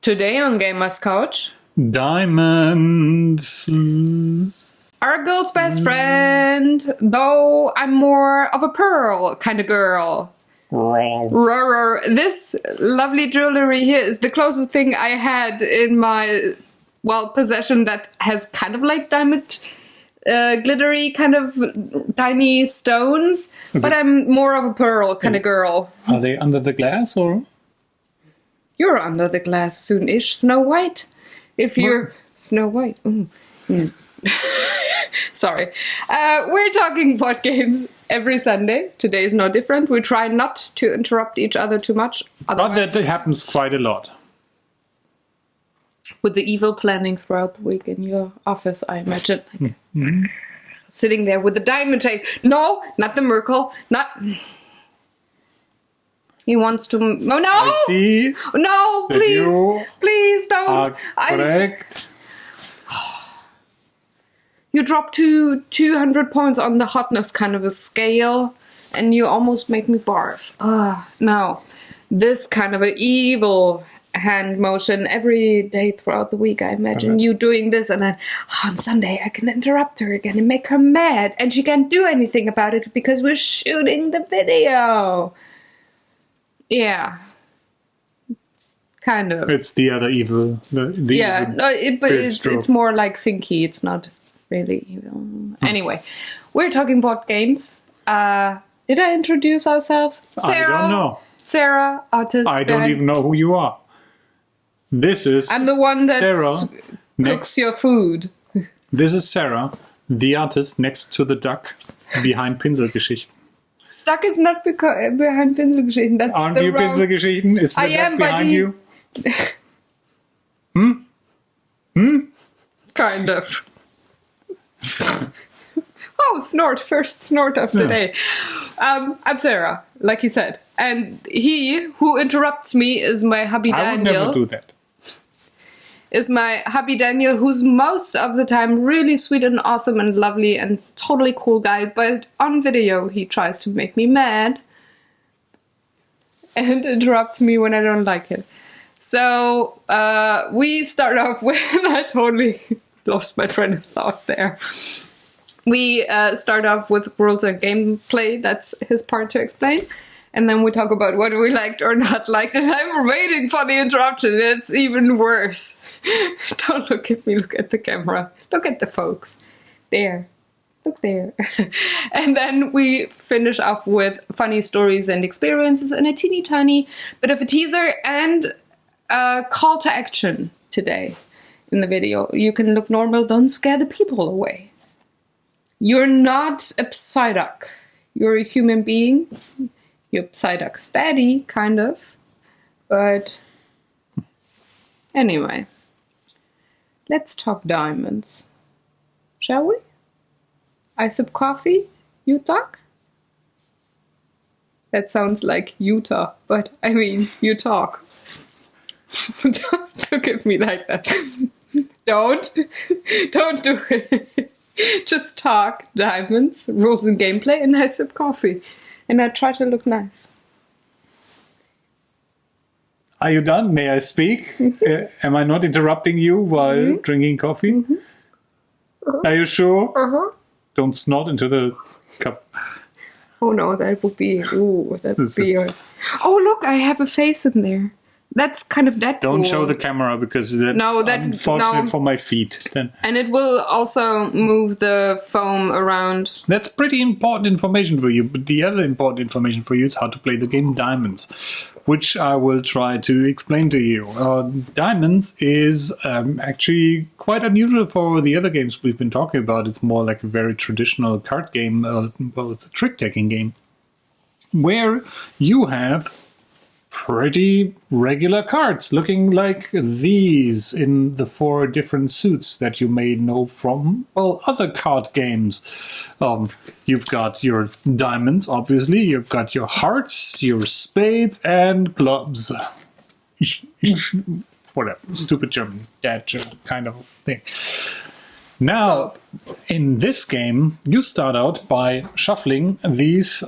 Today on Gamers Couch, diamonds. Our girl's best friend, though I'm more of a pearl kind of girl. This lovely jewelry here is the closest thing I had in my, possession that has kind of like diamond, glittery kind of tiny stones, but I'm more of a pearl kind of girl. Are they under the glass or? You're under the glass soon-ish, Snow White. If you're Snow White. Yeah. Sorry. We're talking board games every Sunday. Today is no different. We try not to interrupt each other too much. But that happens quite a lot. With the evil planning throughout the week in your office, I imagine. Sitting there with the diamond chain. No, not the Merkel. Not... He wants to... Oh, no! I see. No, please. Please don't. Correct. You dropped to 200 points on the hotness kind of a scale, and you almost make me barf. No. This kind of an evil hand motion every day throughout the week, I imagine you doing this, and then on Sunday I can interrupt her again and make her mad, and she can't do anything about it because we're shooting the video. Yeah. Kind of. It's the other evil. It's more like thinky. It's not really evil. Anyway, we're talking about games. Did I introduce ourselves? Sarah, I don't know. Sarah, artist. I don't even know who you are. This is I'm the one that Sarah cooks your food. This is Sarah, the artist next to the duck behind Pinselgeschichten. Duck is not behind Pinselgeschichten. That's Aren't you Pinselgeschichten? Is the duck behind you? Kind of. Oh, snort. First snort of the day. I'm Sarah, like he said. And he who interrupts me is my hubby Daniel. I would never do that. Is my hubby Daniel, who's most of the time really sweet and awesome and lovely and totally cool guy, but on video he tries to make me mad and interrupts me when I don't like it. So we start off with... I totally lost my train of thought there. We start off with rules and gameplay. That's his part to explain. And then we talk about what we liked or not liked. And I'm waiting for the interruption. It's even worse. Don't look at me. Look at the camera. Look at the folks. There. Look there. And then we finish off with funny stories and experiences and a teeny tiny bit of a teaser and a call to action today in the video. You can look normal. Don't scare the people away. You're not a Psyduck. You're a human being. You're Psyduck steady, kind of. But anyway, let's talk diamonds. Shall we? I sip coffee, you talk? That sounds like Utah, but I mean, you talk. Don't look at me like that. Don't do it. Just talk diamonds, rules and gameplay, and I sip coffee. And I try to look nice. Are you done? May I speak? Am I not interrupting you while drinking coffee? Are you sure? Don't snort into the cup. Oh no, that would be... Ooh, that would be yours. Oh look, I have a face in there. That's kind of Deadpool. Don't show the camera because that's unfortunate for my feet. Then. And it will also move the foam around. That's pretty important information for you. But the other important information for you is how to play the game Diamonds, which I will try to explain to you. Diamonds is actually quite unusual for the other games we've been talking about. It's more like a very traditional card game. It's a trick-taking game where you have pretty regular cards looking like these in the 4 different suits that you may know from other card games. You've got your diamonds, obviously. You've got your hearts, your spades, and clubs. Whatever, stupid German dad joke kind of thing. Now, in this game, you start out by shuffling these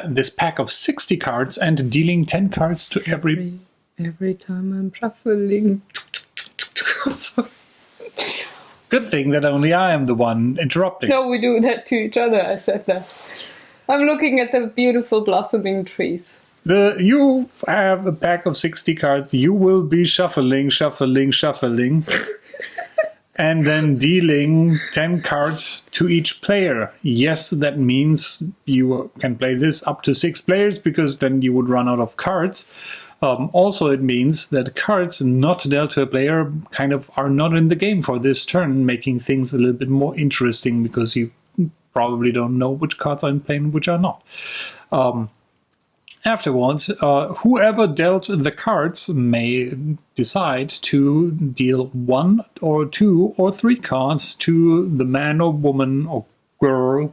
this pack of 60 cards and dealing 10 cards to every Every time I'm shuffling. Good thing that only I am the one interrupting. No, we do that to each other. I said that. I'm looking at the beautiful blossoming trees. You have a pack of 60 cards. You will be shuffling, and then dealing 10 cards to each player. Yes, that means you can play this up to 6 players, because then you would run out of cards. Also, it means that cards not dealt to a player kind of are not in the game for this turn, making things a little bit more interesting, because you probably don't know which cards are in play and which are not. Afterwards, whoever dealt the cards may decide to deal 1 or 2 or 3 cards to the man or woman or girl.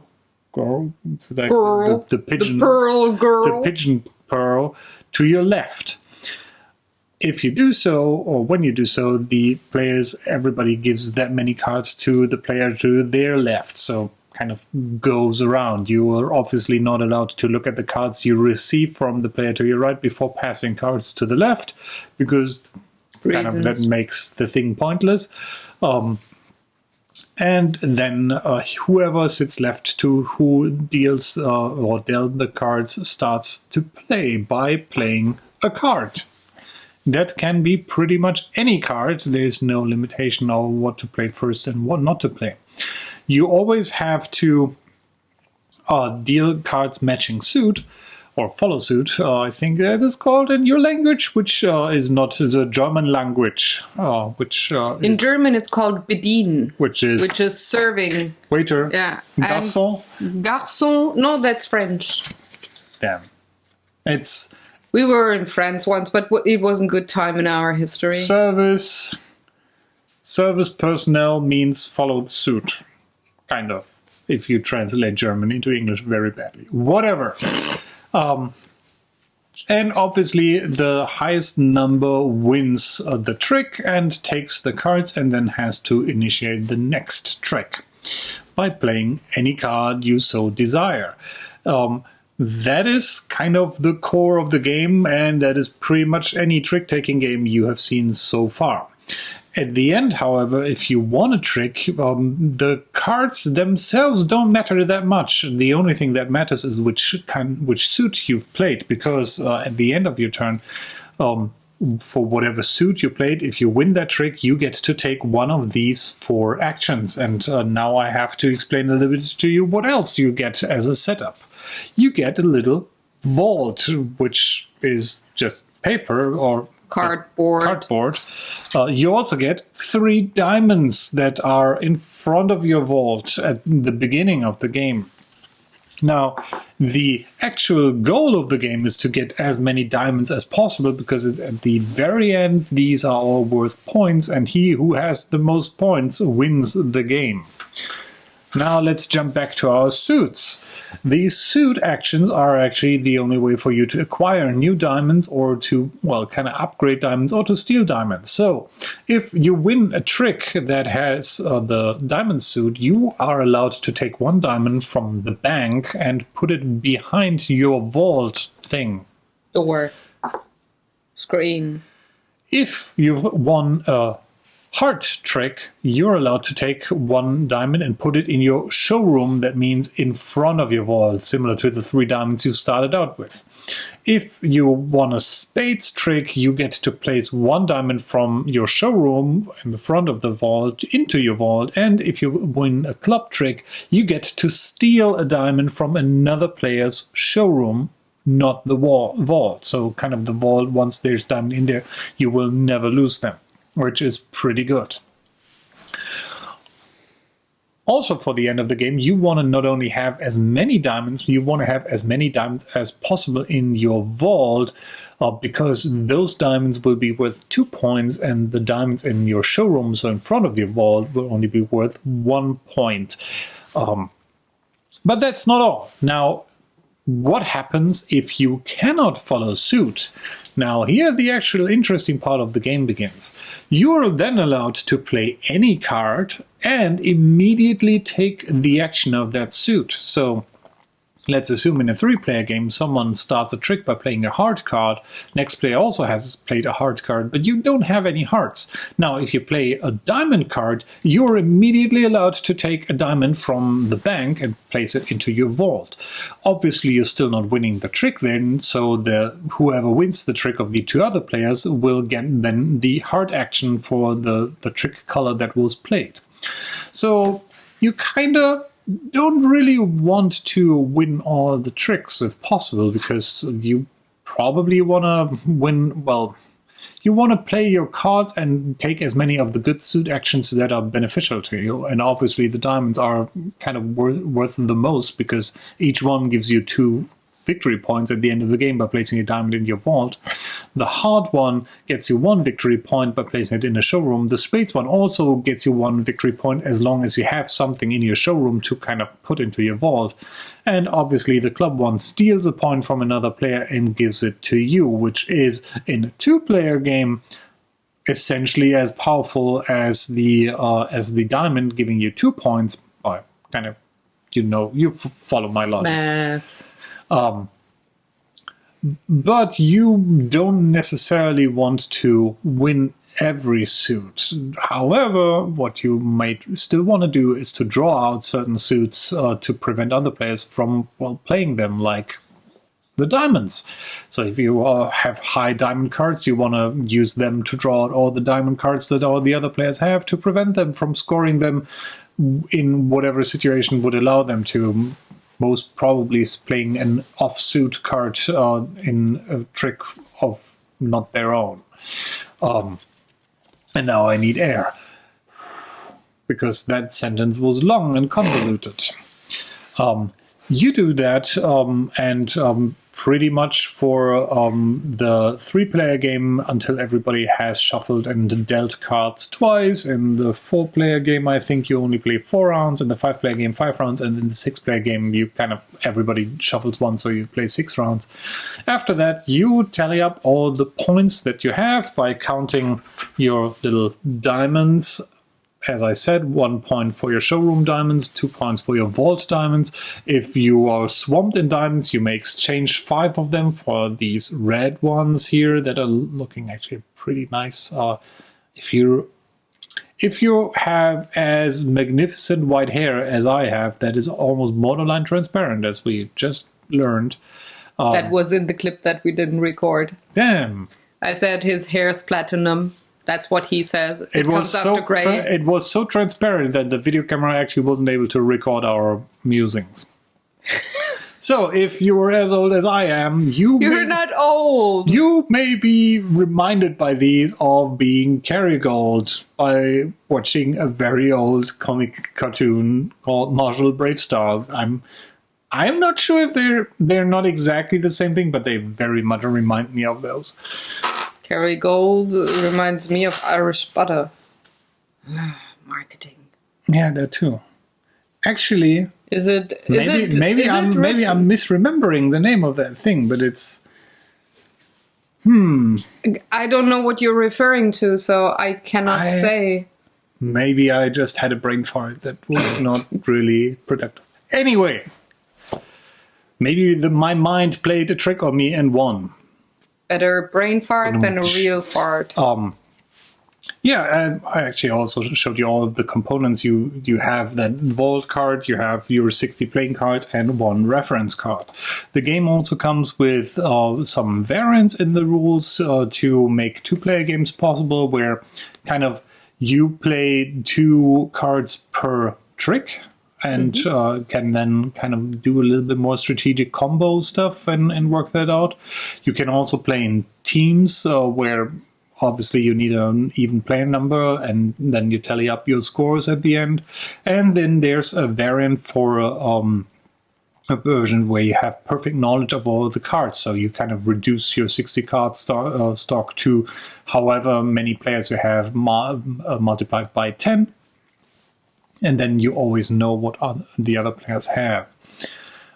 It's like Girl. the pigeon, The pearl girl. the pigeon pearl to your left. If you do so, or when you do so, everybody gives that many cards to the player to their left. So kind of goes around. You are obviously not allowed to look at the cards you receive from the player to your right before passing cards to the left, because kind of that makes the thing pointless. And then whoever sits left to who deals or dealt the cards starts to play by playing a card. That can be pretty much any card. There's no limitation on what to play first and what not to play. You always have to deal cards matching suit, or follow suit, I think that is called in your language, which is not the German language. In German, it's called bedienen, which is serving. Waiter. Yeah. Garçon. Garçon, no, that's French. Damn. We were in France once, but it wasn't good time in our history. Service personnel means followed suit, kind of, if you translate German into English very badly. Whatever. And obviously the highest number wins the trick and takes the cards, and then has to initiate the next trick by playing any card you so desire. That is kind of the core of the game, and that is pretty much any trick-taking game you have seen so far. At the end, however, if you want a trick, the cards themselves don't matter that much. The only thing that matters is which suit you've played, because at the end of your turn, for whatever suit you played, if you win that trick, you get to take one of these 4 actions. And now I have to explain a little bit to you what else you get as a setup. You get a little vault, which is just paper or cardboard. You also get 3 diamonds that are in front of your vault at the beginning of the game. Now, the actual goal of the game is to get as many diamonds as possible, because at the very end, these are all worth points, and he who has the most points wins the game. Now let's jump back to our suits. These suit actions are actually the only way for you to acquire new diamonds, or to, kind of upgrade diamonds, or to steal diamonds. So, if you win a trick that has the diamond suit, you are allowed to take 1 diamond from the bank and put it behind your vault thing. Door. Screen. If you've won a heart trick, you're allowed to take 1 diamond and put it in your showroom. That means in front of your vault, similar to the 3 diamonds you started out with. If you won a spades trick, you get to place 1 diamond from your showroom in the front of the vault into your vault. And if you win a club trick, you get to steal a diamond from another player's showroom, not the vault. So kind of the vault, once there's diamond in there, you will never lose them, which is pretty good. Also, for the end of the game, you want to not only have as many diamonds, you want to have as many diamonds as possible in your vault, because those diamonds will be worth 2 points, and the diamonds in your showroom, so in front of your vault, will only be worth 1 point. But that's not all. Now, what happens if you cannot follow suit? Now, here the actual interesting part of the game begins. You are then allowed to play any card and immediately take the action of that suit. So, let's assume in a 3-player game, someone starts a trick by playing a heart card. Next player also has played a heart card, but you don't have any hearts. Now, if you play a diamond card, you're immediately allowed to take a diamond from the bank and place it into your vault. Obviously, you're still not winning the trick then, so whoever wins the trick of the 2 other players will get then the heart action for the trick color that was played. So you kind of don't really want to win all the tricks if possible, because you probably want to win, well, you want to play your cards and take as many of the good suit actions that are beneficial to you. And obviously the diamonds are kind of worth the most, because each one gives you 2 victory points at the end of the game by placing a diamond in your vault. The heart one gets you 1 victory point by placing it in a showroom. The spades one also gets you 1 victory point as long as you have something in your showroom to kind of put into your vault. And obviously the club one steals a point from another player and gives it to you, which is, in a 2-player game, essentially as powerful as the diamond giving you 2 points. Or kind of, you follow my logic. Math. But you don't necessarily want to win every suit. However, what you might still want to do is to draw out certain suits to prevent other players from, playing them, like the diamonds. So if you have high diamond cards, you want to use them to draw out all the diamond cards that all the other players have to prevent them from scoring them in whatever situation would allow them to. Most probably playing an offsuit card in a trick of not their own. And now I need air, because that sentence was long and convoluted. You do that, and pretty much for the 3-player game until everybody has shuffled and dealt cards twice. In the 4-player game, I think you only play 4 rounds. In the 5-player game, 5 rounds. And in the 6-player game, you everybody shuffles once, so you play 6 rounds. After that, you tally up all the points that you have by counting your little diamonds. As I said, 1 point for your showroom diamonds, 2 points for your vault diamonds. If you are swamped in diamonds, you may exchange 5 of them for these red ones here that are looking actually pretty nice. If you have as magnificent white hair as I have, that is almost borderline transparent, as we just learned. That was in the clip that we didn't record. Damn. I said his hair's platinum. That's what he says. It comes up to gray. It was so transparent that the video camera actually wasn't able to record our musings. So if you were as old as I am, You're not old. You may be reminded by these of being Kerrygold by watching a very old comic cartoon called Marshall Bravestar. I'm not sure if they're not exactly the same thing, but they very much remind me of those. Kerrygold reminds me of Irish butter. Marketing. Yeah, that too. Actually, maybe I'm misremembering the name of that thing, but it's I don't know what you're referring to, so I cannot say. Maybe I just had a brain fart that was not really productive. Anyway, maybe my mind played a trick on me and won. Better brain fart than a real fart. Yeah, and I actually also showed you all of the components. You have that vault card, you have your 60 playing cards, and 1 reference card. The game also comes with some variants in the rules to make 2-player games possible, where kind of you play 2 cards per trick, and can then kind of do a little bit more strategic combo stuff and work that out. You can also play in teams where obviously you need an even player number, and then you tally up your scores at the end. And then there's a variant for a version where you have perfect knowledge of all the cards. So you kind of reduce your 60 card stock to however many players you have multiplied by 10. And then you always know what the other players have.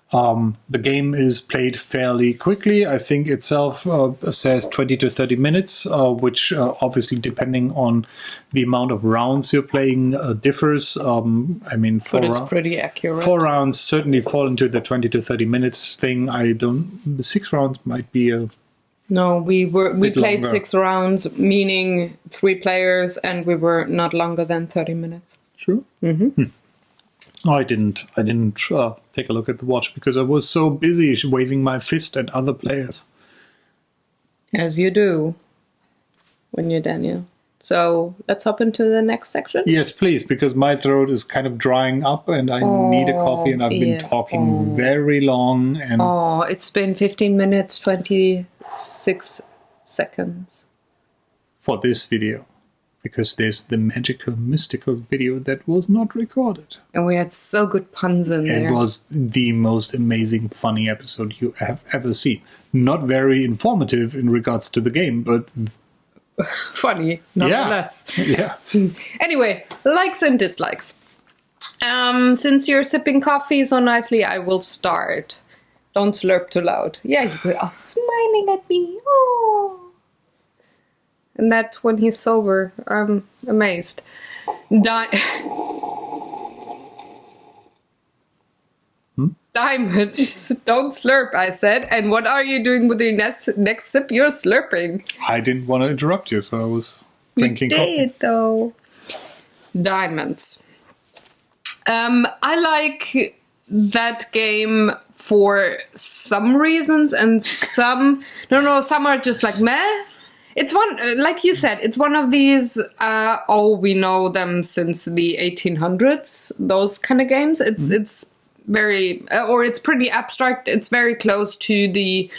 The game is played fairly quickly. I think itself says 20 to 30 minutes, which obviously, depending on the amount of rounds you're playing, differs. I mean, But it's pretty accurate. 4 rounds certainly fall into the 20 to 30 minutes thing. The 6 rounds might be a... No, we played longer. 6 rounds, meaning 3 players, and we were not longer than 30 minutes. True. Mm-hmm. I didn't take a look at the watch because I was so busy waving my fist at other players. As you do when you're Daniel. So let's hop into the next section. Yes, please, because my throat is kind of drying up and I need a coffee, and I've been talking very long. And it's been 15 minutes, 26 seconds. For this video. Because there's the magical, mystical video that was not recorded. And we had so good puns in there. It was the most amazing, funny episode you have ever seen. Not very informative in regards to the game, but... funny, nonetheless. Yeah. Anyway, likes and dislikes. Since you're sipping coffee so nicely, I will start. Don't slurp too loud. Yeah, you could. Oh, smiling at me. Oh. And that when he's sober, I'm amazed. Diamonds. Don't slurp, I said. And what are you doing with your next sip? You're slurping. I didn't want to interrupt you, so I was drinking coffee. You did, though. Diamonds. I like that game for some reasons, and some are just like meh. It's one, like you said, it's one of these, we know them since the 1800s, those kind of games. It's very, or it's pretty abstract. It's very close to the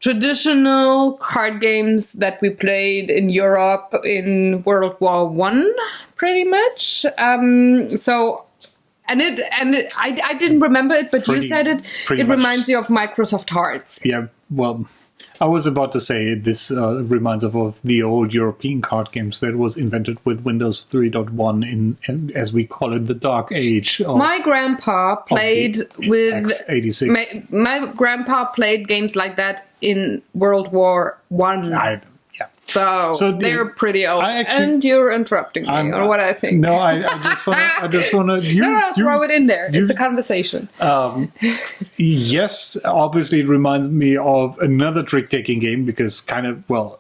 traditional card games that we played in Europe in World War One, pretty much. I didn't remember it, but you said it. It reminds you of Microsoft Hearts. Yeah, well, I was about to say this reminds of the old European card games that was invented with Windows 3.1 in, as we call it, the Dark Age. My grandpa played with x86. My grandpa played games like that in World War One. Yeah. So they're pretty old. And you're interrupting me on what I think. No, I just want to... throw it in there. It's a conversation. Yes, obviously it reminds me of another trick-taking game because a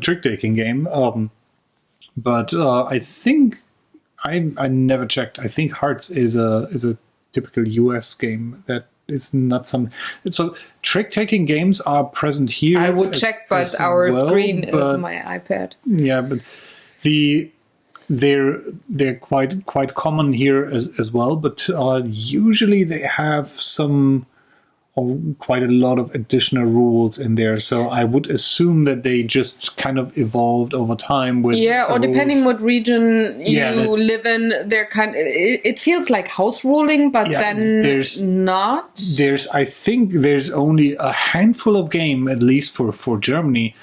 trick-taking game. But I think... I never checked. I think Hearts is a typical US game that is not some... So trick-taking games are present here. I would check, but our screen is my iPad. Yeah, but they're quite common here as well. But usually they have quite a lot of additional rules in there. So I would assume that they just kind of evolved over time with or depending what region you live in, they're it feels like house ruling, but then not. I think there's only a handful of game, at least for Germany,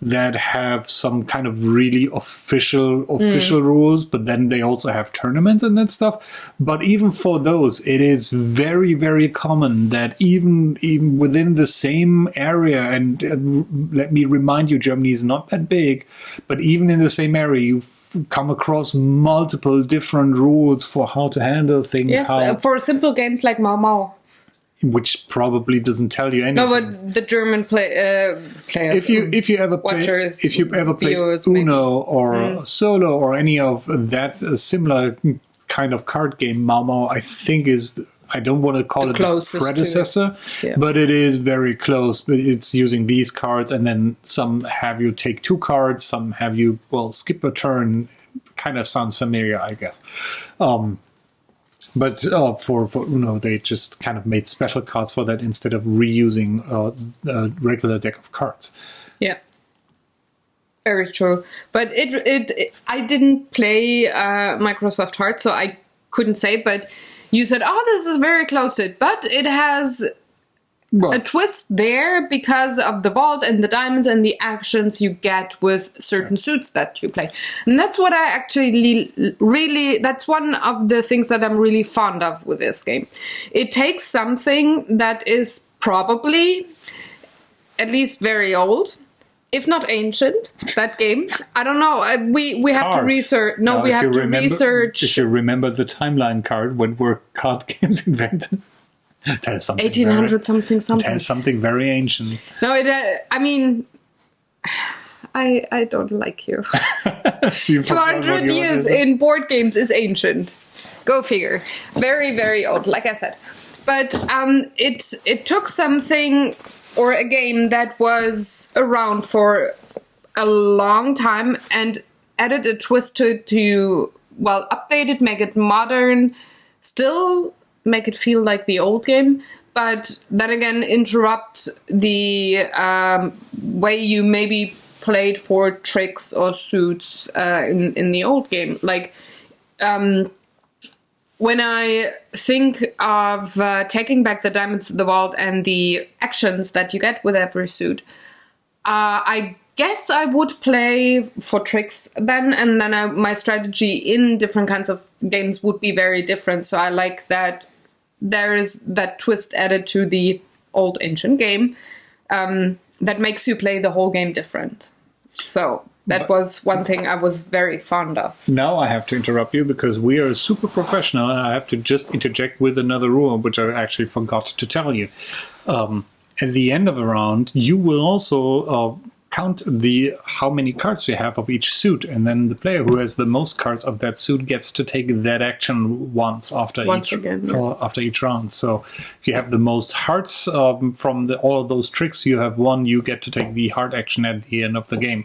that have some kind of really official rules, but then they also have tournaments and that stuff. But even for those, it is very, very common that even within the same area, and let me remind you, Germany is not that big, but even in the same area, you come across multiple different rules for how to handle things. Yes, for simple games like Mau Mau. Which probably doesn't tell you anything. No, but the German players. If you ever play Uno or Solo or any of that similar kind of card game, Mau Mau, I think is, I don't want to call it the predecessor, but it is very close. But it's using these cards, and then some have you take 2 cards, some have you skip a turn. Kind of sounds familiar, I guess. But for Uno, they just kind of made special cards for that instead of reusing a regular deck of cards. Yeah, very true. But I didn't play Microsoft Hearts, so I couldn't say. But you said, "Oh, this is very close to it," but it has Well, a twist there because of the vault and the diamonds and the actions you get with certain suits that you play. And that's what I actually really, that's one of the things that I'm really fond of with this game. It takes something that is probably at least very old, if not ancient, that game. I don't know. We have to research. No, now, we have to research. If you remember the timeline card, when were card games invented? That is something 1800 something. That is something very ancient. No, I mean, I don't like you. 200 years in board games is ancient. Go figure. Very, very old, like I said. But it took something or a game that was around for a long time and added a twist to well, update it, make it modern, still make it feel like the old game, but then again interrupt the way you maybe played for tricks or suits in the old game. Like when I think of taking back the diamonds to the vault and the actions that you get with every suit, I guess I would play for tricks then, and then my strategy in different kinds of games would be very different. So I like that there is that twist added to the old ancient game that makes you play the whole game different. So that was one thing I was very fond of. Now I have to interrupt you because we are super professional and I have to just interject with another rule, which I actually forgot to tell you. At the end of a round, you will also count how many cards you have of each suit, and then the player who has the most cards of that suit gets to take that action once after each round. So if you have the most hearts from all of those tricks you have won, you get to take the heart action at the end of the game.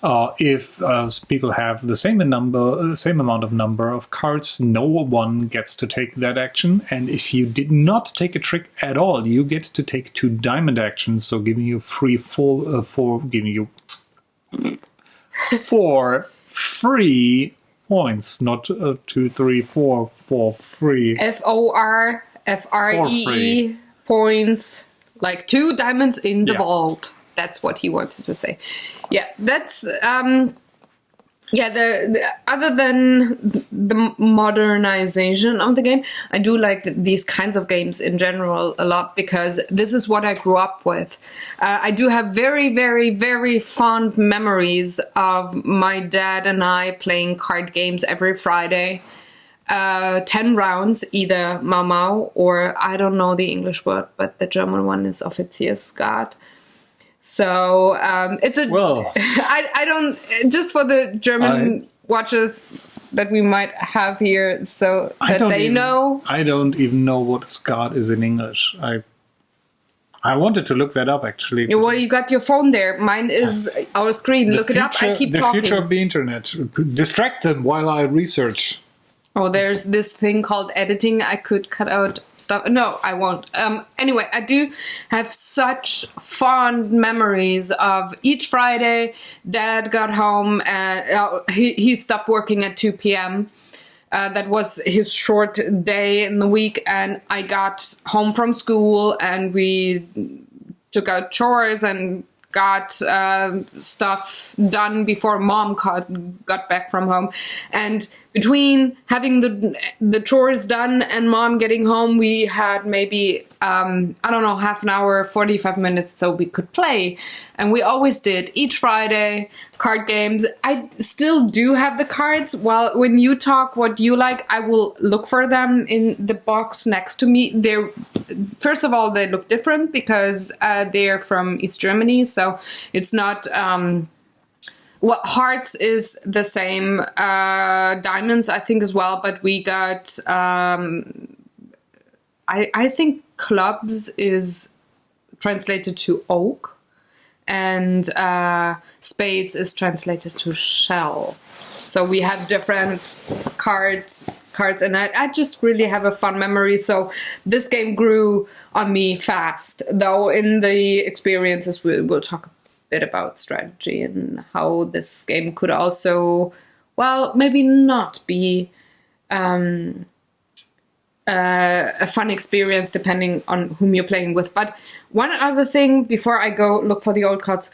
If people have the same amount of number of cards, no one gets to take that action. And if you did not take a trick at all, you get to take 2 diamond actions, so giving you giving you 4 free points, not 2, 3, 4 free. FORFREE points, like 2 diamonds in the vault. That's what he wanted to say. Yeah, that's the other than the modernization of the game, I do like these kinds of games in general a lot because this is what I grew up with. I do have very, very, very fond memories of my dad and I playing card games every Friday. 10 rounds, either Mau Mau or I don't know the English word, but the German one is Offiziersguard. So it's a. Well, I don't, just for the German watchers that we might have here, so that they know. I don't even know what SCART is in English. I wanted to look that up actually. Yeah, well, you got your phone there. Mine is our screen. Look it up. I keep talking. The future of the internet. Distract them while I research. Oh, there's this thing called editing. I could cut out stuff. No, I won't. Anyway, I do have such fond memories of each Friday. Dad got home and he stopped working at 2 p.m. That was his short day in the week. And I got home from school and we took out chores and got stuff done before Mom got back from home. And between having the chores done and Mom getting home, we had maybe, I don't know, half an hour, 45 minutes so we could play. And we always did, each Friday, card games. I still do have the cards. Well, when you talk what you like, I will look for them in the box next to me. First of all, they look different because they're from East Germany, so it's not... hearts is the same, diamonds I think as well, but we got, I think clubs is translated to oak, and spades is translated to shell. So we have different cards, and I just really have a fun memory. So this game grew on me fast, though in the experiences we'll talk bit about strategy and how this game could also, well, maybe not be a fun experience depending on whom you're playing with. But one other thing before I go look for the old cards,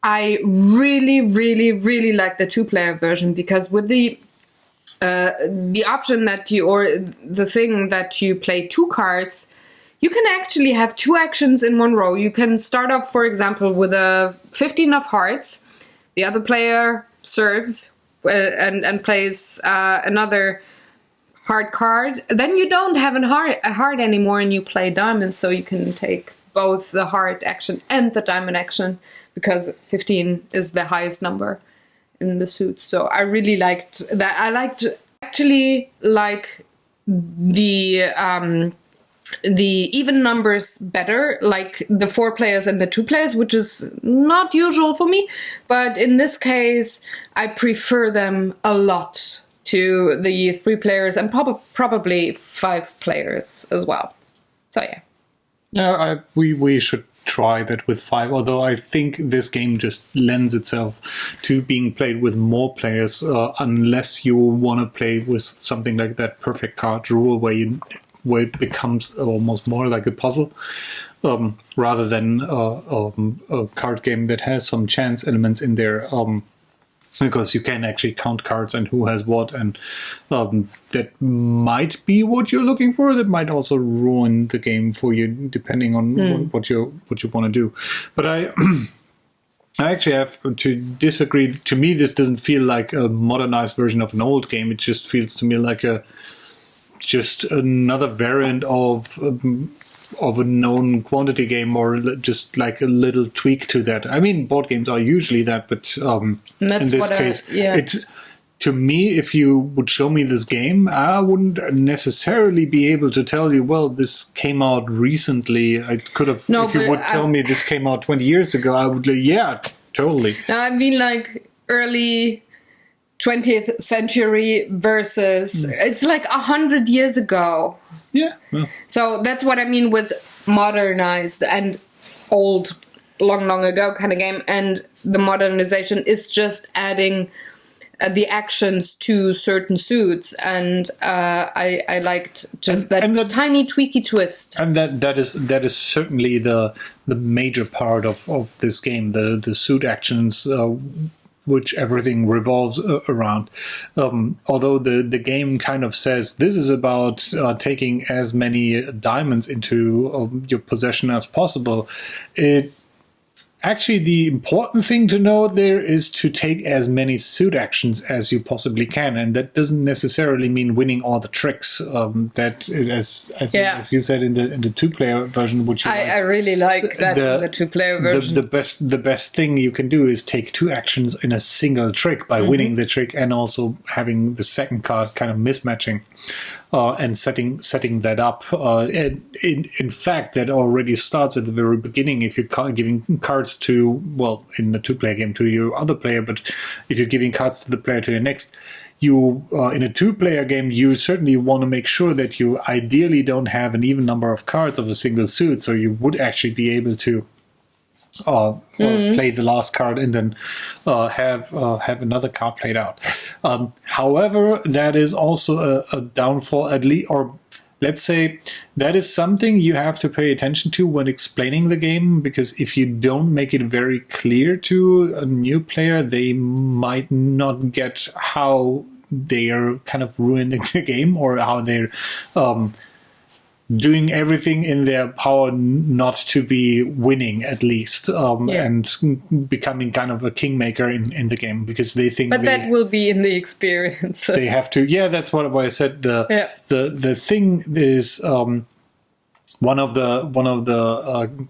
I really, really, really like the 2-player version, because with the option that you, or the thing that you play 2 cards, you can actually have 2 actions in one row. You can start off, for example, with a 15 of hearts. The other player serves and plays another heart card. Then you don't have a heart anymore, and you play diamonds, so you can take both the heart action and the diamond action, because 15 is the highest number in the suits. So I really liked that. I actually like the even numbers better, like the 4 players and the 2 players, which is not usual for me. But in this case, I prefer them a lot to the 3 players and probably 5 players as well. So yeah. Yeah, we should try that with 5, although I think this game just lends itself to being played with more players, unless you want to play with something like that perfect card rule where it becomes almost more like a puzzle, rather than a card game that has some chance elements in there. Because you can actually count cards and who has what, and that might be what you're looking for. That might also ruin the game for you, depending on what you want to do. But I actually have to disagree. To me, this doesn't feel like a modernized version of an old game. It just feels to me like just another variant of a known quantity game, or just like a little tweak to that. I mean, board games are usually that, but in this case, to me, if you would show me this game, I wouldn't necessarily be able to tell you, well, this came out recently. I could have, if you would tell me this came out 20 years ago, I would like, yeah, totally. No, I mean like early 20th century versus it's like 100 years ago. Yeah. Well. So that's what I mean with modernized and old, long ago kind of game. And the modernization is just adding the actions to certain suits. And I liked just that tiny tweaky twist. And that is certainly the major part of this game, the suit actions, which everything revolves around. Although the game kind of says this is about taking as many diamonds into your possession as possible, actually, the important thing to know there is to take as many suit actions as you possibly can, and that doesn't necessarily mean winning all the tricks. That is, as you said in the 2-player version, which I really like that in the 2-player version. The best thing you can do is take 2 actions in a single trick by winning the trick, and also having the second card kind of mismatching. And setting that up. In fact, that already starts at the very beginning. If you're giving cards to, well, in the 2-player game to your other player, but if you're giving cards to the player to your next, you in a 2-player game, you certainly want to make sure that you ideally don't have an even number of cards of a single suit, so you would actually be able to play the last card and then have another card played out. However, that is also a downfall, at least, or let's say that is something you have to pay attention to when explaining the game, because if you don't make it very clear to a new player, they might not get how they are kind of ruining the game, or how they're doing everything in their power not to be winning, at least, and becoming kind of a kingmaker in the game, because they think. But that will be in the experience. They have to. Yeah, that's what I said. The thing is one of the.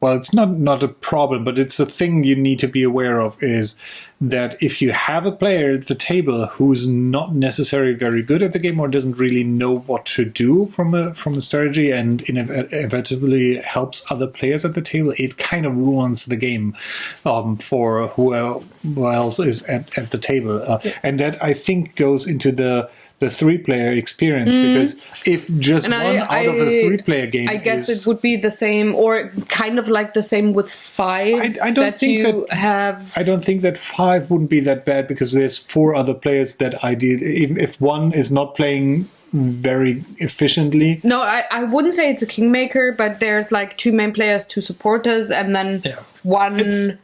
Well, it's not a problem, but it's a thing you need to be aware of, is that if you have a player at the table who's not necessarily very good at the game, or doesn't really know what to do from a strategy, and inevitably helps other players at the table, it kind of ruins the game for who else is at the table. And that, I think, goes into the 3-player experience, because if just one out of a 3-player game, I guess it would be the same, or kind of like the same with 5. I don't think that 5 wouldn't be that bad, because there's 4 other players that ideally, if one is not playing very efficiently. No, I wouldn't say it's a kingmaker, but there's like 2 main players, 2 supporters, and then one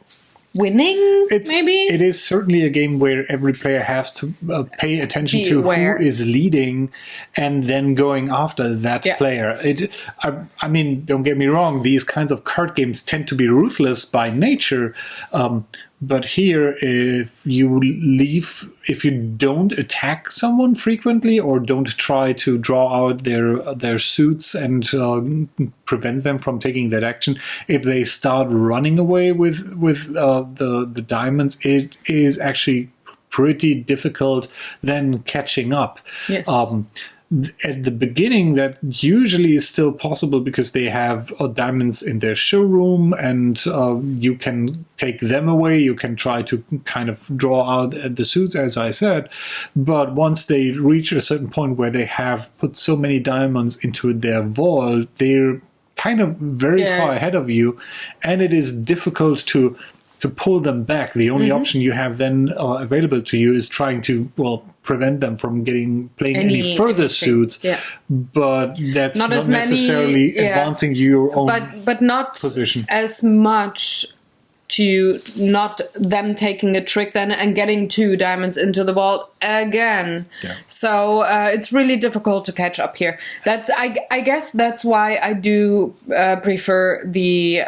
winning, maybe? It is certainly a game where every player has to pay attention to who is leading and then going after that player. I mean, don't get me wrong, these kinds of card games tend to be ruthless by nature. But here, if you don't attack someone frequently or don't try to draw out their suits and prevent them from taking that action, if they start running away with the diamonds, it is actually pretty difficult then catching up. Yes. At the beginning, that usually is still possible because they have diamonds in their showroom, and you can take them away. You can try to kind of draw out the suits, as I said. But once they reach a certain point where they have put so many diamonds into their vault, they're kind of very far ahead of you, and it is difficult to pull them back. The only option you have then available to you is trying to, prevent them from playing any further suits. Yeah. But that's not necessarily advancing your own but not position as much to not them taking a trick then and getting 2 diamonds into the vault again. Yeah. So it's really difficult to catch up here. I guess that's why I do prefer the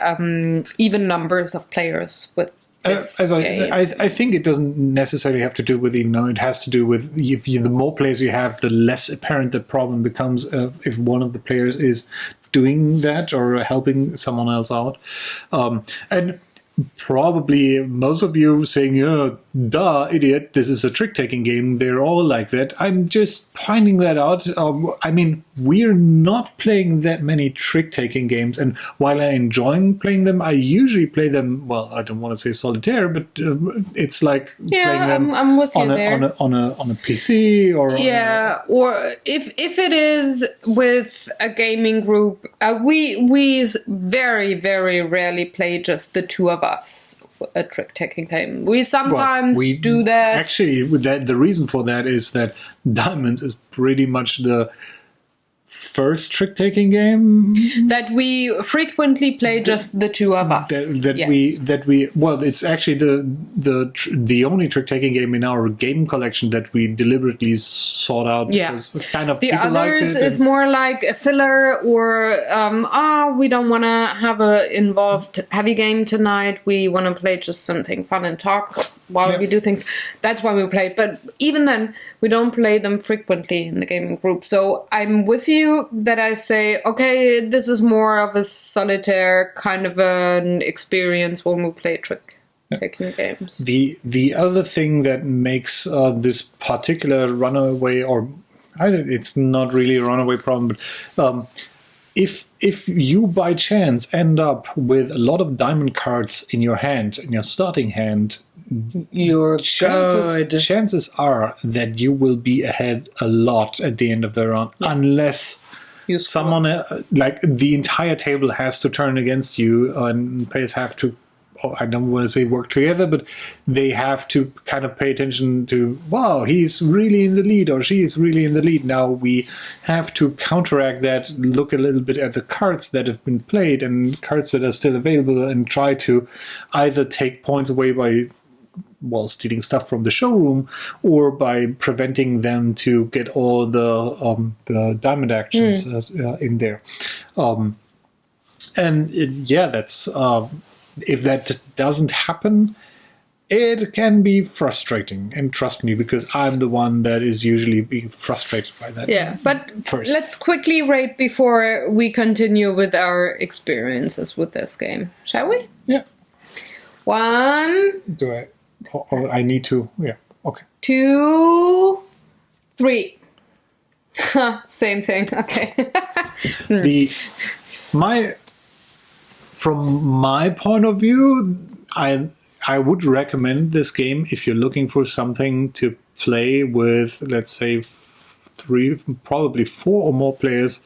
even numbers of players with this game. I think it doesn't necessarily have to do with it has to do with the more players you have, the less apparent the problem becomes if one of the players is doing that or helping someone else out. And probably most of you saying, duh, idiot, this is a trick-taking game. They're all like that. I'm just pointing that out. I mean, we're not playing that many trick-taking games, and while I enjoy playing them, I usually play them, I don't want to say solitaire, but it's like playing them I'm with you on a PC or... or if it is with a gaming group, we very, very rarely play just the 2 of us. A trick-taking game. We sometimes do that. Actually, the reason for that is that Diamonds is pretty much the first trick-taking game that we frequently play, just the 2 of us. It's actually the only trick-taking game in our game collection that we deliberately sought out. Because kind of the others is more like a filler, or we don't want to have a involved heavy game tonight. We want to play just something fun and talk while we do things. That's why we play it. But even then, we don't play them frequently in the gaming group. So I'm with you that I say, okay, this is more of a solitaire kind of an experience when we play trick-taking games. The other thing that makes this particular runaway, it's not really a runaway problem, but if you by chance end up with a lot of diamond cards in your hand, in your starting hand, chances are that you will be ahead a lot at the end of the round, unless someone like the entire table has to turn against you, and players have to, I don't want to say work together, but they have to kind of pay attention to, wow, he's really in the lead or she is really in the lead. Now we have to counteract that, look a little bit at the cards that have been played and cards that are still available, and try to either take points away by stealing stuff from the showroom, or by preventing them to get all the diamond actions in there. That's if that doesn't happen, it can be frustrating. And trust me, because I'm the one that is usually being frustrated by that. Yeah, but let's quickly rate before we continue with our experiences with this game, shall we? Yeah. 1. Do I? Oh, I need to. Yeah. Okay. 2, 3. Same thing. Okay. From my point of view, I would recommend this game if you're looking for something to play with, let's say 3, probably 4 or more players.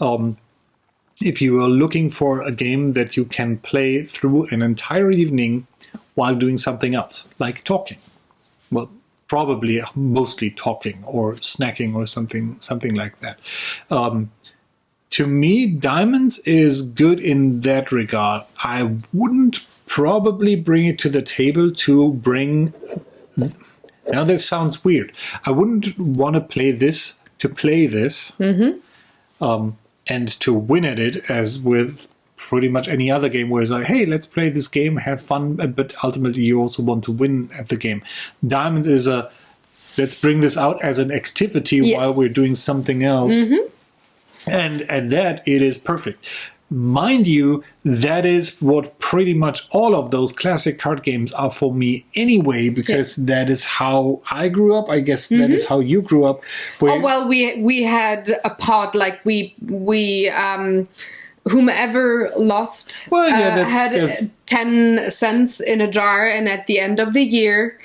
If you are looking for a game that you can play through an entire evening while doing something else, like talking. Well, probably mostly talking or snacking or something like that. To me, diamonds is good in that regard. I wouldn't probably bring it to the table to bring. Now that sounds weird. I wouldn't want to play this to play this, and to win at it, as with pretty much any other game where it's like, hey, let's play this game, have fun, but ultimately you also want to win at the game. Diamonds is let's bring this out as an activity while we're doing something else. And at that, it is perfect. Mind you, that is what pretty much all of those classic card games are for me anyway, because that is how I grew up. I guess that is how you grew up. We had a pot, like whomever lost had 10 cents in a jar, and at the end of the year,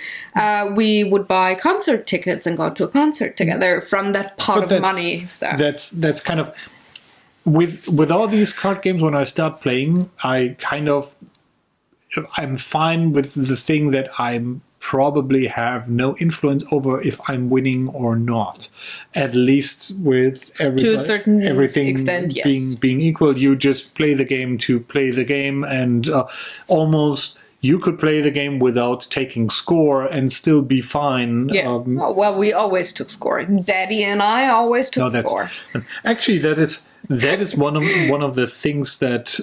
we would buy concert tickets and go to a concert together from that pot of money. So that's kind of with all these card games. When I start playing, I'm fine with the thing that I'm probably have no influence over if I'm winning or not. At least with to a certain everything extent, being equal, you just play the game to play the game, and almost you could play the game without taking score and still be fine. Yeah. We always took score. Daddy and I always took score. Actually, that is one of the things that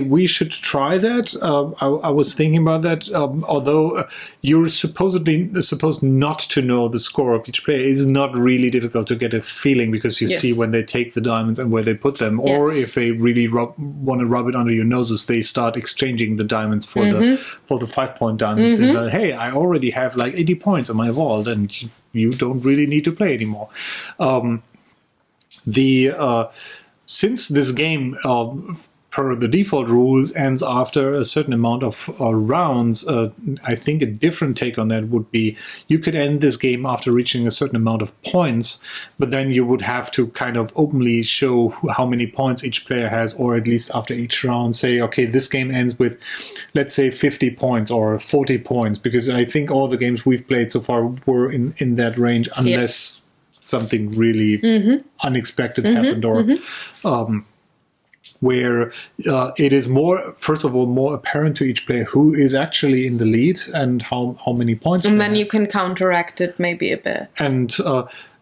we should try that. I was thinking about that. Although you're supposed not to know the score of each player, it's not really difficult to get a feeling, because you see when they take the diamonds and where they put them, or if they really want to rub it under your noses, they start exchanging the diamonds for the 5-point diamonds. And hey, I already have like 80 points on my vault, and you don't really need to play anymore. Since this game, per the default rules, ends after a certain amount of rounds, I think a different take on that would be you could end this game after reaching a certain amount of points, but then you would have to kind of openly show how many points each player has, or at least after each round say, okay, this game ends with, let's say, 50 points or 40 points, because I think all the games we've played so far were in that range, unless something really unexpected happened, or where it is first of all, more apparent to each player who is actually in the lead and how many points. And then you can counteract it maybe a bit. And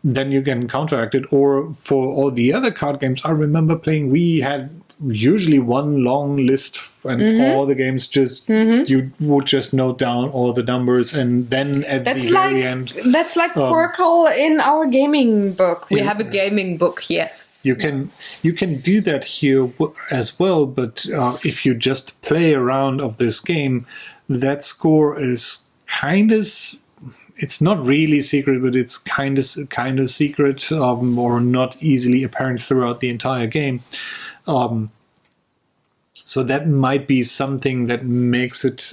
then you can counteract it. Or for all the other card games I remember playing, we had usually one long list, and all the games just you would just note down all the numbers, and then at the very end, that's like Oracle in our gaming book. We have a gaming book. Yes, you can do that here as well, but if you just play a round of this game, that score is it's not really secret, but it's kind of secret, or not easily apparent throughout the entire game. So that might be something that makes it,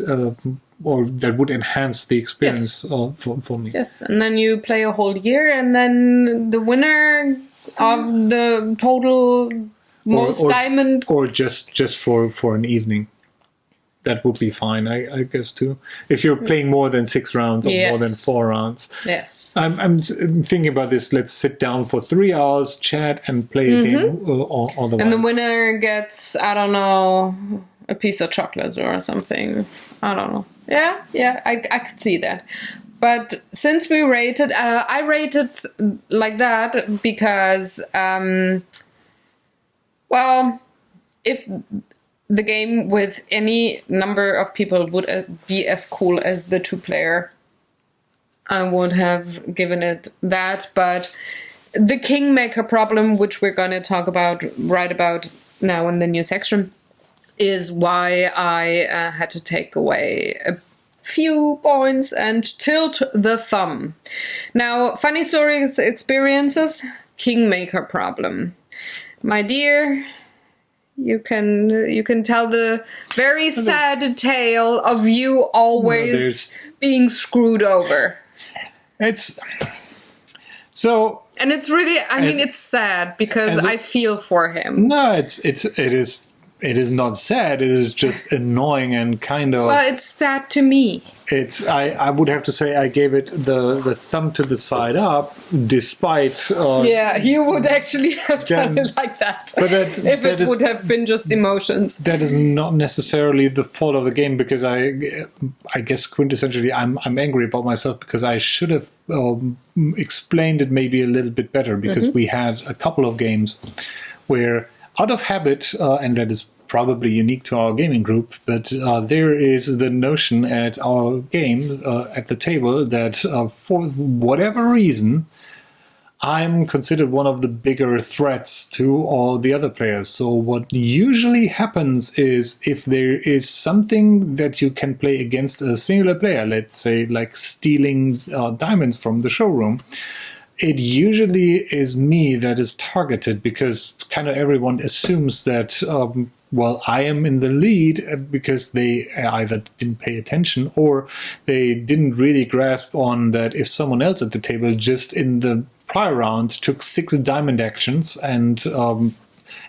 or that would enhance the experience for me. Yes, and then you play a whole year, and then the winner of the total most diamond, or just for an evening. That would be fine, I guess, too. If you're playing more than 6 rounds or more than 4 rounds. Yes. I'm thinking about this. Let's sit down for 3 hours, chat, and play a game all the while. And the winner gets, I don't know, a piece of chocolate or something. I don't know. Yeah, I could see that. But since we rated, I rated like that because, if the game with any number of people would be as cool as the 2-player, I would have given it that. But the Kingmaker problem, which we're going to talk about right about now in the new section, is why I had to take away a few points and tilt the thumb. Now, funny stories, experiences, Kingmaker problem. My dear, you can tell the very sad tale of you always being screwed over. It's so, and it's really, I mean, it's sad because I feel for him. No, it it is not sad. It is just annoying and kind of. Well, it's sad to me. I would have to say I gave it the thumb to the side up, despite. Yeah, you would actually have done it like that. But if it would have been just emotions. That is not necessarily the fault of the game, because I guess quintessentially I'm angry about myself because I should have explained it maybe a little bit better, because we had a couple of games where, out of habit, and that is probably unique to our gaming group, but there is the notion at our game, at the table, that for whatever reason, I'm considered one of the bigger threats to all the other players. So what usually happens is, if there is something that you can play against a singular player, let's say like stealing diamonds from the showroom, it usually is me that is targeted, because kind of everyone assumes that, well, I am in the lead because they either didn't pay attention or they didn't really grasp on that if someone else at the table just in the prior round took 6 diamond actions and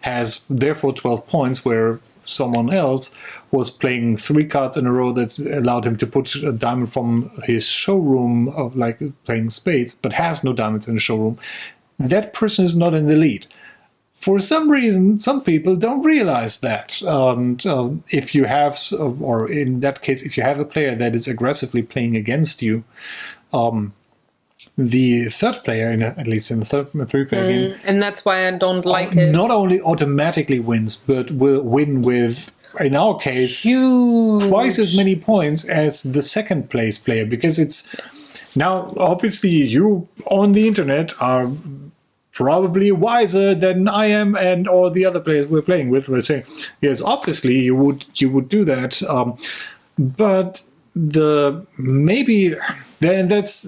has therefore 12 points, where someone else was playing 3 cards in a row that's allowed him to put a diamond from his showroom, of like playing spades, but has no diamonds in the showroom, that person is not in the lead. For some reason, some people don't realize that. And if you have, or in that case, if you have a player that is aggressively playing against you, the third player, at least in the three-player game, and that's why I don't like it. Not only automatically wins, but will win with, in our case, twice as many points as the second place player, because it's now obviously you on the internet are probably wiser than I am and all the other players we're playing with. We're saying, yes, obviously you would do that, but that's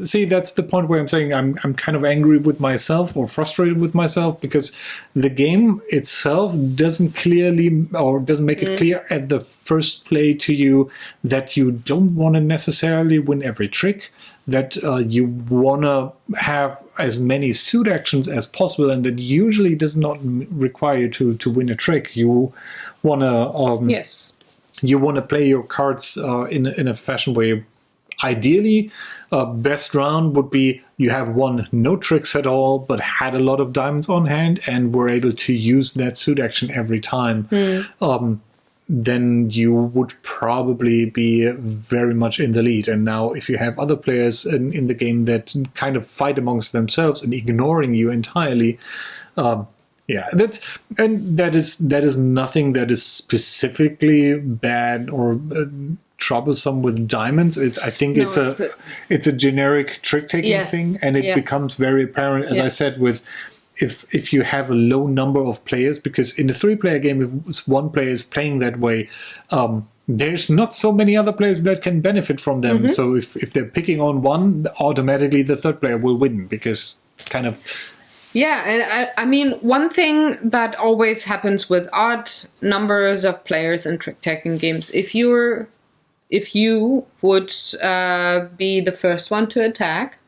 the point where I'm saying I'm kind of angry with myself, or frustrated with myself, because the game itself doesn't make it clear at the first play to you that you don't want to necessarily win every trick, that you want to have as many suit actions as possible, and that usually does not require you to win a trick. You want to you want to play your cards in a fashion where, ideally, best round would be you have won no tricks at all, but had a lot of diamonds on hand and were able to use that suit action every time. Then you would probably be very much in the lead. And now, if you have other players in the game that kind of fight amongst themselves and ignoring you entirely, that is nothing that is specifically bad or troublesome with diamonds. I think it's a generic trick-taking thing, and it becomes very apparent, as I said, with if you have a low number of players, because in a 3-player game, if one player is playing that way, there's not so many other players that can benefit from them. So if they're picking on one, automatically the third player will win, because kind of... Yeah, and I mean, one thing that always happens with odd numbers of players in trick-taking games, if you would be the first one to attack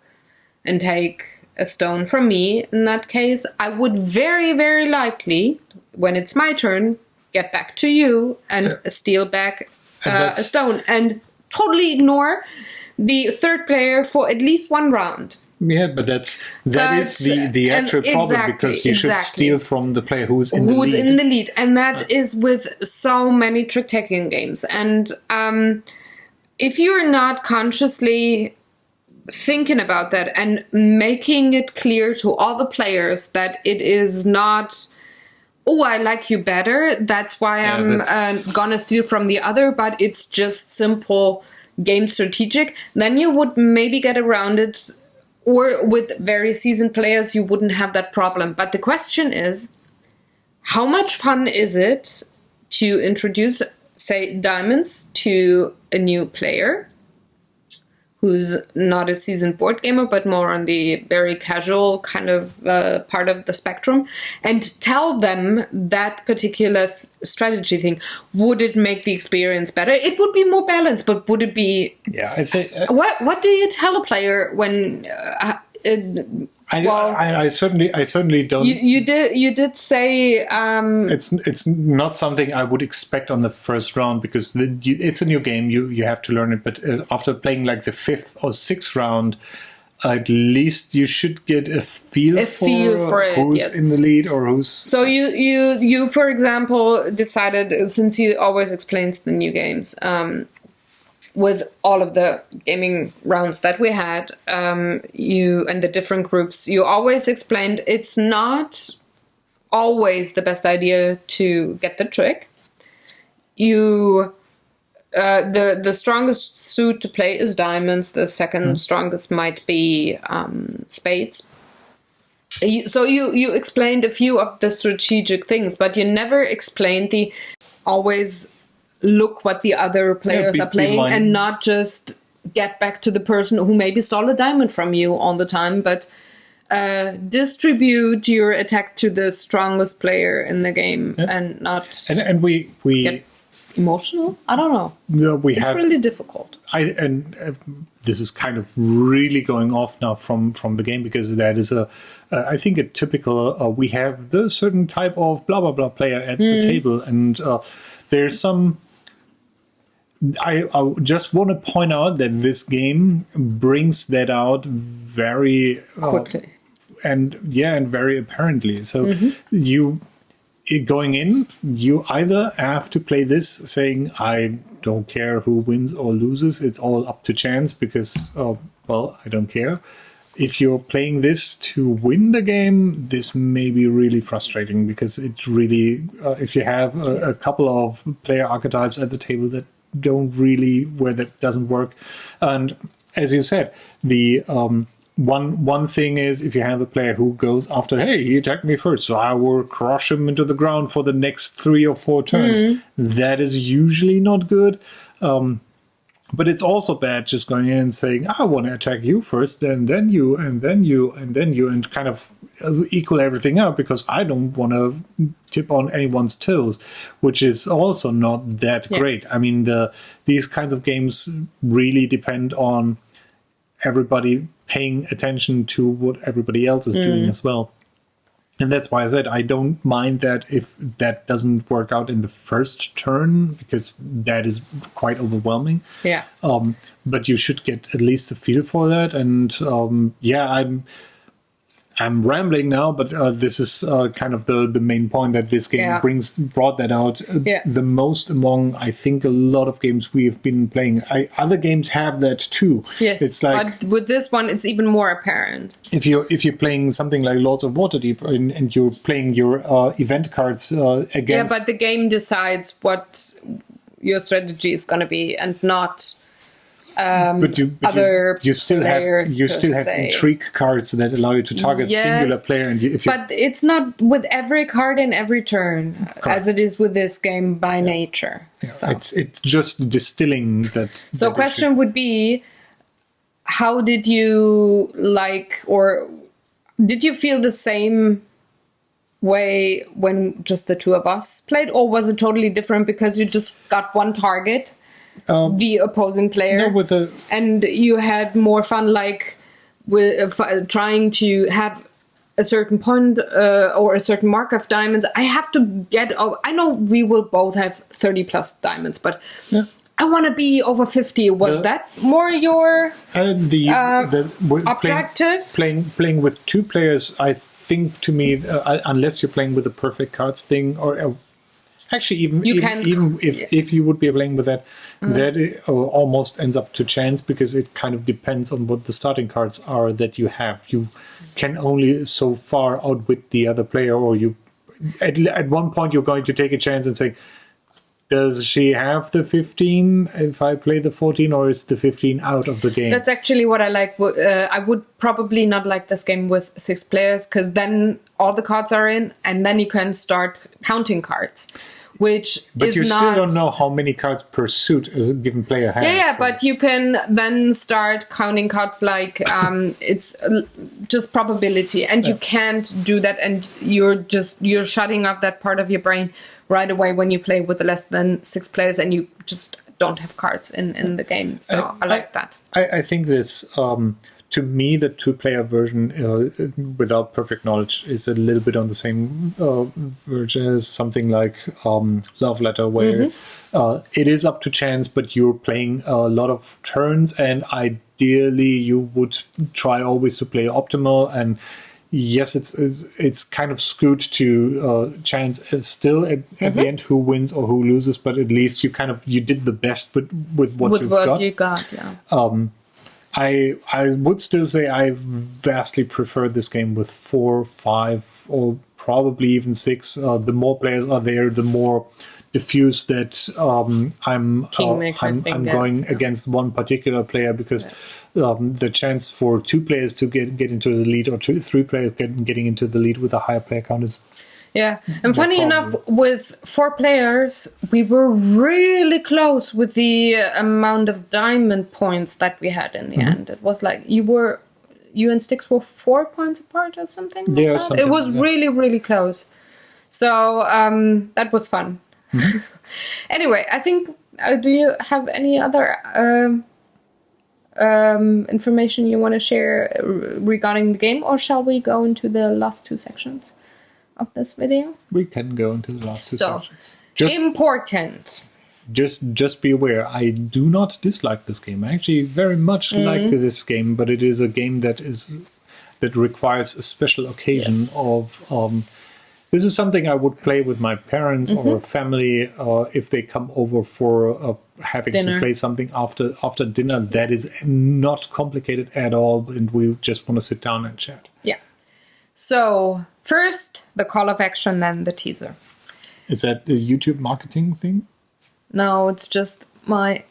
and take a stone from me, in that case, I would very, very likely, when it's my turn, get back to you and steal back a stone, and totally ignore the third player for at least one round. Yeah, but that is the actual problem, because you should steal from the player who's in the lead. And that is with so many trick-taking games. And if you're not consciously thinking about that and making it clear to all the players that it is not, oh, I like you better, that's why I'm gonna steal from the other, but it's just simple game strategic, then you would maybe get around it. Or with very seasoned players, you wouldn't have that problem. But the question is, how much fun is it to introduce, say, diamonds to a new player who's not a seasoned board gamer, but more on the very casual kind of part of the spectrum, and tell them that particular strategy thing? Would it make the experience better? It would be more balanced, but would it be... Yeah, I think... What do you tell a player when... I certainly don't. You did say It's not something I would expect on the first round because it's a new game. You have to learn it. But after playing like the 5th or 6th round, at least you should get a feel for it, who's yes. in the lead or who's. So you for example decided, since he always explains the new games. With all of the gaming rounds that we had, you and the different groups, you always explained it's not always the best idea to get the trick. The strongest suit to play is diamonds. The second strongest might be spades. So you explained a few of the strategic things, but you never explained the always look what the other players are playing and not just get back to the person who maybe stole a diamond from you all the time, but distribute your attack to the strongest player in the game and not and we get emotional. I don't know. No, it's really difficult. This is kind of really going off now from the game because that is I think a typical we have the certain type of blah blah blah player at the table, and there's some. I just want to point out that this game brings that out very quickly and very apparently. So going in, you either have to play this saying, I don't care who wins or loses, it's all up to chance because, I don't care. If you're playing this to win the game, this may be really frustrating because it really, if you have a couple of player archetypes at the table that where that doesn't work. And as you said, the one thing is if you have a player who goes after, hey, he attacked me first, so I will crush him into the ground for the next 3 or 4 turns. That is usually not good. But it's also bad just going in and saying, I want to attack you first, then you, and then you, and then you, and kind of equal everything out because I don't want to tip on anyone's toes, which is also not that great. I mean, these kinds of games really depend on everybody paying attention to what everybody else is doing as well. And that's why I said I don't mind that if that doesn't work out in the first turn, because that is quite overwhelming. Yeah. But you should get at least a feel for that. And I'm rambling now, but this is kind of the main point that this game brought that out the most among, I think, a lot of games we have been playing. Other games have that too. Yes, it's like, but with this one, it's even more apparent. If you're playing something like Lords of Waterdeep and you're playing your event cards against... Yeah, but the game decides what your strategy is going to be and not... But you still have intrigue cards that allow you to target singular player. And but it's not with every card in every turn, as it is with this game by nature. Yeah, so. It's just distilling that. So, that question issue. would be, how did you or did you feel the same way when just the two of us played, or was it totally different because you just got one target? The opposing player, and you had more fun, like with trying to have a certain point or a certain mark of diamonds. I have to get. I know we will both have 30 plus diamonds, but I want to be over 50. Was that more your objective? Playing with 2 players, I think to me, unless you're playing with a perfect cards thing or. Actually, even if you would be playing with that, that almost ends up to chance because it kind of depends on what the starting cards are that you have. You can only so far outwit the other player, or you at one point you're going to take a chance and say, does she have the 15 if I play the 14, or is the 15 out of the game? That's actually what I like. I would probably not like this game with 6 players because then all the cards are in and then you can start counting cards. But you still don't know how many cards per suit a given player has. Yeah, but you can then start counting cards like it's just probability, and you can't do that, and you're shutting off that part of your brain right away when you play with less than 6 players, and you just don't have cards in the game. So I like that. I think this to me, the 2-player version, without perfect knowledge, is a little bit on the same version as something like Love Letter, where it is up to chance, but you're playing a lot of turns, and ideally you would try always to play optimal. And yes, it's kind of skewed to chance still at the end who wins or who loses, but at least you did the best with what you got. Yeah. I would still say I vastly prefer this game with 4, 5, or probably even 6. The more players are there, the more diffuse that I'm going against one particular player, because the chance for 2 players to get into the lead, or 3 players getting into the lead with a higher player count is. Yeah, and funny enough, with 4 players, we were really close with the amount of diamond points that we had in the end. It was like you and Styx were 4 points apart or something like that. Something it was really, really close. So that was fun. Anyway, I think, do you have any other information you want to share regarding the game, or shall we go into the last 2 sections of this video? We can go into the last 2 sections. Important. Just be aware, I do not dislike this game. I actually very much like this game, but it is a game that requires a special occasion of. This is something I would play with my parents or family if they come over for having dinner. To play something after dinner. That is not complicated at all, and we just want to sit down and chat. Yeah. So first, the call of action, then the teaser. Is that the YouTube marketing thing? No, it's just my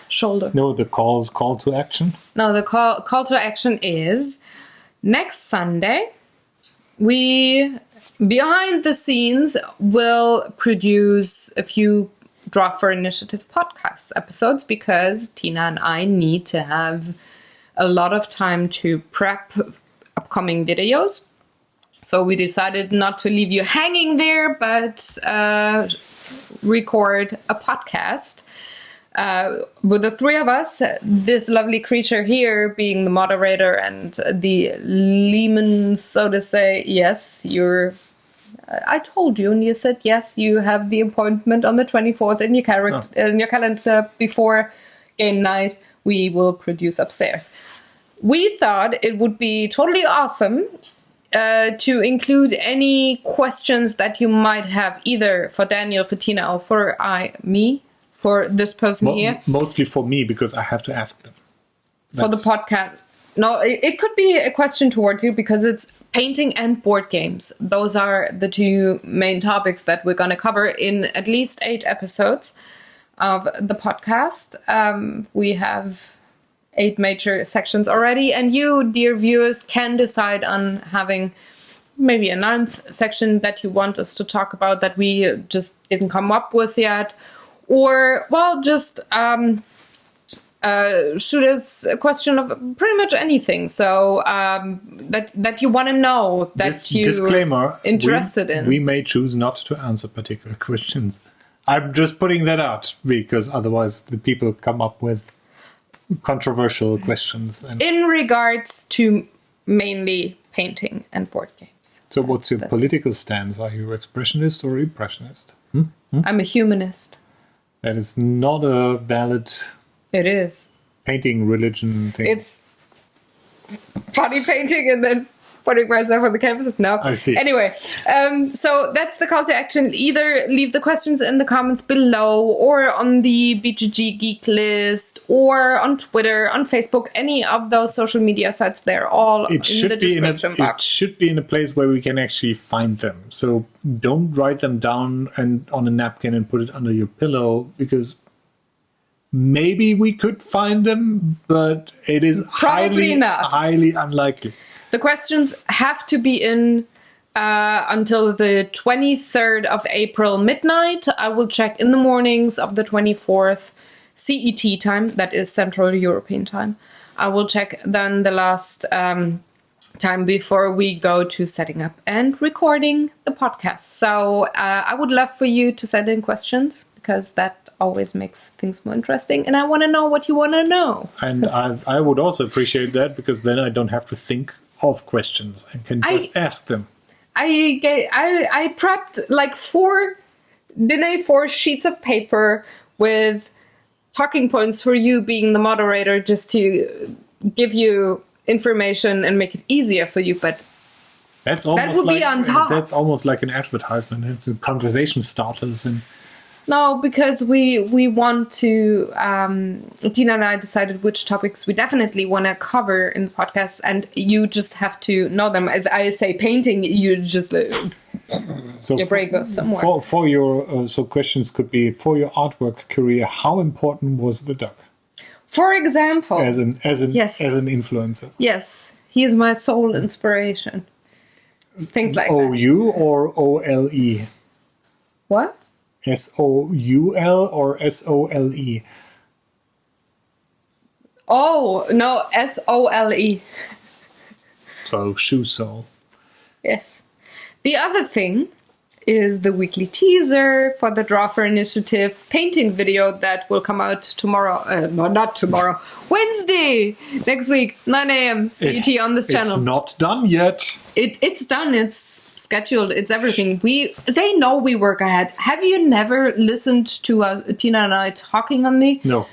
shoulder. No, the call to action? No, the call to action is next Sunday. We, behind the scenes, will produce a few Draw for Initiative podcast episodes, because Tina and I need to have a lot of time to prep upcoming videos. So we decided not to leave you hanging there, but record a podcast with the 3 of us, this lovely creature here being the moderator and the Lehman, so to say. Yes, I told you, and you said yes, you have the appointment on the 24th in your calendar before game night. We will produce upstairs. We thought it would be totally awesome to include any questions that you might have, either for Daniel, for Tina, or for me, for this person here. Mostly for me, because I have to ask them. For the podcast. No, it could be a question towards you, because it's painting and board games. Those are the 2 main topics that we're going to cover in at least 8 episodes of the podcast. We have 8 major sections already, and you, dear viewers, can decide on having maybe a 9th section that you want us to talk about that we just didn't come up with yet, or, well, just shoot us a question of pretty much anything. So that you want to know, that you disclaimer, interested in. We may choose not to answer particular questions. I'm just putting that out, because otherwise the people come up with controversial questions. In regards to mainly painting and board games. So what's your political stance? Are you expressionist or impressionist? I'm a humanist. That is not a valid... It is. Painting religion thing. It's funny painting and then putting myself on the canvas. No. I see. Anyway, so that's the call to action. Either leave the questions in the comments below, or on the BGG Geek list, or on Twitter, on Facebook, any of those social media sites. They're all in the description box. It should be in a place where we can actually find them. So don't write them down and on a napkin and put it under your pillow, because maybe we could find them, but it is highly unlikely. The questions have to be in until the 23rd of April midnight. I will check in the mornings of the 24th CET time. That is Central European time. I will check then the last time before we go to setting up and recording the podcast. So I would love for you to send in questions, because that always makes things more interesting. And I want to know what you want to know. And I would also appreciate that, because then I don't have to think of questions and can just ask them. I prepped like 4 sheets of paper with talking points for you being the moderator, just to give you information and make it easier for you. But that would be on top. That's almost like an advertisement. It's a conversation starters. And no, because we want to. Tina and I decided which topics we definitely want to cover in the podcast, and you just have to know them. If I say painting, you just your brain goes somewhere. For your so questions could be, for your artwork career, how important was the duck? For example, as an yes. as an influencer. Yes, he is my sole inspiration. Things like OU or OLE? What? SOUL or SOLE? Oh, no, SOLE. So, shoe sole. Yes. The other thing is the weekly teaser for the Draw for Initiative painting video that will come out tomorrow. No, not tomorrow. Wednesday next week, 9 a.m. CET on this channel. It's not done yet. It's done. It's scheduled. It's everything. They know we work ahead. Have you never listened to Tina and I talking on the? No.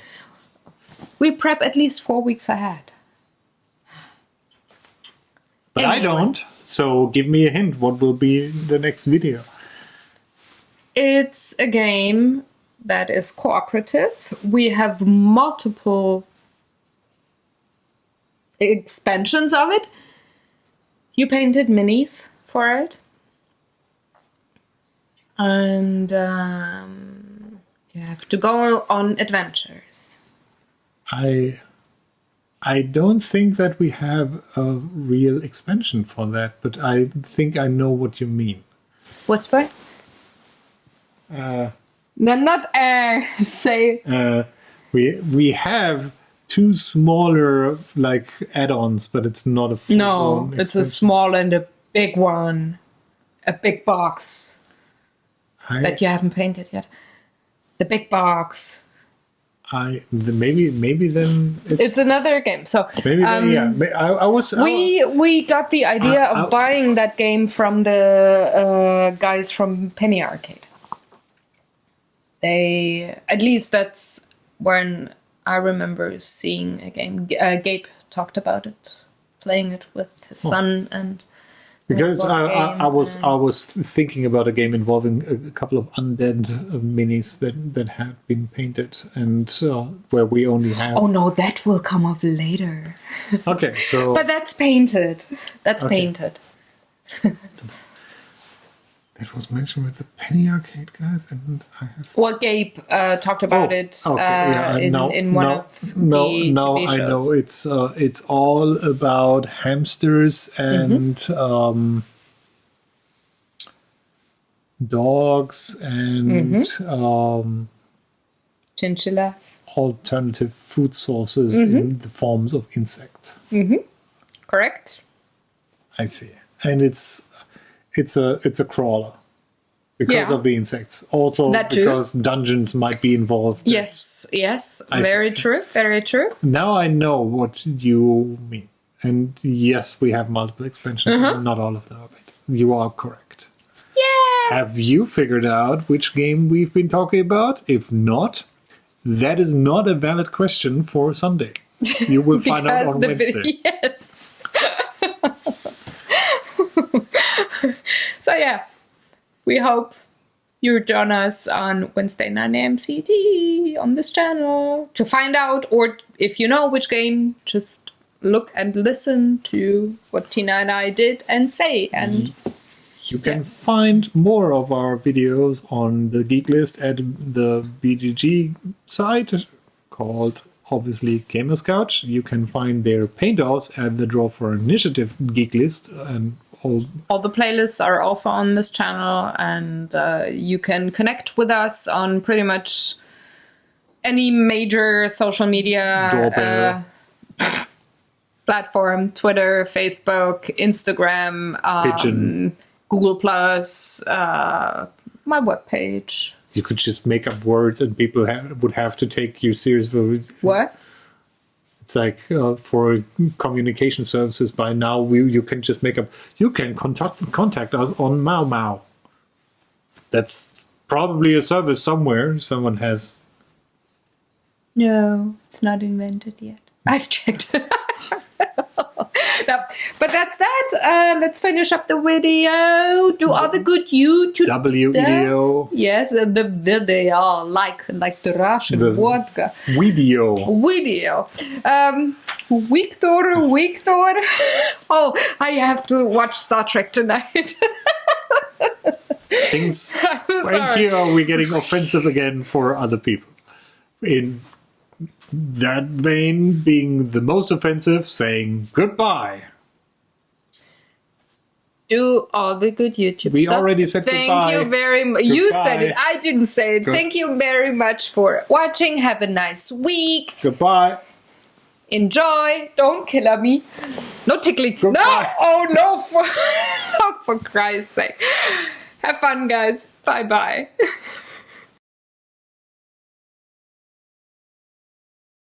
We prep at least 4 weeks ahead. But anyway. I don't. So give me a hint. What will be the next video? It's a game that is cooperative. We have multiple expansions of it. You painted minis for it. And you have to go on adventures. I don't think that we have a real expansion for that, but I think I know what you mean. Whisper? No, not say. We have 2 smaller like add-ons, but it's not a full No, it's a small and a big one. A big box that you haven't painted yet. The big box. Maybe then it's another game. So maybe then, yeah. We got the idea of buying that game from the guys from Penny Arcade. At least that's when I remember seeing a game. Gabe talked about it, playing it with his son and. Because I was thinking about a game involving a couple of undead minis that had been painted, and where we only have. Oh no, that will come up later. Okay, so. But that's painted. That's painted. It was mentioned with the Penny Arcade guys, and I have. Well, Gabe talked about it in one of the TV shows. I know it's all about hamsters and dogs and chinchillas. Alternative food sources in the forms of insects. Correct. I see, and it's a crawler because of the insects. Also because dungeons might be involved. Yes, very true. Now I know what you mean. And yes, we have multiple expansions, and not all of them. But you are correct. Yeah. Have you figured out which game we've been talking about? If not, that is not a valid question for Sunday. You will find out on Wednesday. Yes. So yeah, we hope you join us on Wednesday 9 a.m. CET on this channel to find out, or if you know which game, just look and listen to what Tina and I did and say. And you can find more of our videos on the Geek List at the BGG site called, obviously, Gamers Couch. You can find their paint-offs at the Draw for Initiative Geek List, and all the playlists are also on this channel, and you can connect with us on pretty much any major social media. platform: Twitter, Facebook, Instagram, Pigeon. Google Plus, my webpage. You could just make up words and people would have to take you seriously. What? It's like for communication services by now, you can just make up. You can contact us on Mau Mau. That's probably a service somewhere. Someone has. No, it's not invented yet. I've checked. No, but that's that. Let's finish up the video. Do all the good YouTube WEDO. stuff. Yes, they are like the Russian vodka. Video. Victor. Oh, I have to watch Star Trek tonight. Things. I'm And sorry. here we're getting offensive again for other people. In that vein, being the most offensive, saying goodbye. Do all the good YouTube We stuff. already said Thank goodbye. you very much. You said it. Goodbye. I didn't say it. Good. Thank you very much for watching. Have a nice week. Goodbye. Enjoy. Don't kill me. No tickling. Goodbye. No. Oh no. For Christ's sake. Have fun, guys. Bye bye.